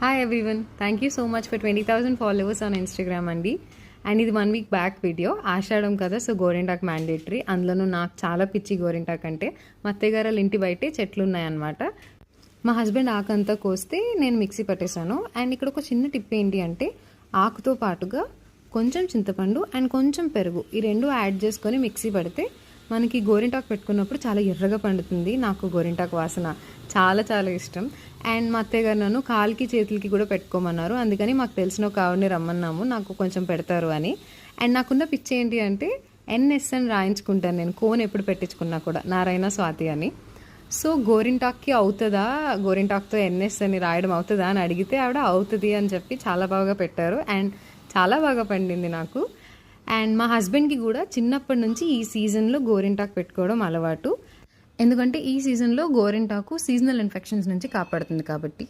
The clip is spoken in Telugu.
Hi everyone, thank you so much for 20,000 followers on Instagram అండి. అండ్ ఇది 1 వీక్ బ్యాక్ వీడియో. ఆషాఢం కదా, సో గోరింటాకు మ్యాండేటరీ. అందులోనూ నాకు చాలా పిచ్చి గోరింటాకు అంటే. మా అత్తయ్య గారు వాళ్ళ ఇంటి బయటే చెట్లు ఉన్నాయన్నమాట. మా హస్బెండ్ ఆకంతా కోస్తే నేను మిక్సీ పట్టేశాను. అండ్ ఇక్కడ ఒక చిన్న టిప్ ఏంటి అంటే, ఆకుతో పాటుగా కొంచెం చింతపండు అండ్ కొంచెం పెరుగు ఈ రెండు యాడ్ చేసుకొని మిక్సీ పడితే మనకి గోరింటాకు పెట్టుకున్నప్పుడు చాలా ఎర్రగా పండుతుంది. నాకు గోరింటాకు వాసన చాలా చాలా ఇష్టం. అండ్ మా అత్తయ్య గారు నన్ను కాలికి చేతులకి కూడా పెట్టుకోమన్నారు. అందుకని మాకు తెలిసిన ఒక ఆవిడని రమ్మన్నాము, నాకు కొంచెం పెడతారు అని. అండ్ నాకున్న పిచ్చి ఏంటి అంటే ఎన్ఎస్ అని రాయించుకుంటాను నేను, కోన్ ఎప్పుడు పెట్టించుకున్నా కూడా, నారాయణ స్వాతి అని. సో గోరింటాక్కి అవుతుందా, గోరింటాక్తో ఎన్ఎస్ అని రాయడం అవుతుందా అని అడిగితే ఆవిడ అవుతుంది అని చెప్పి చాలా బాగా పెట్టారు. అండ్ చాలా బాగా పండింది నాకు. అండ్ మా హస్బెండ్కి కూడా చిన్నప్పటి నుంచి ఈ సీజన్లో గోరింటాకు పెట్టుకోవడం అలవాటు. ఎందుకంటే ఈ సీజన్లో గోరింటాకు సీజనల్ ఇన్ఫెక్షన్స్ నుంచి కాపాడుతుంది కాబట్టి.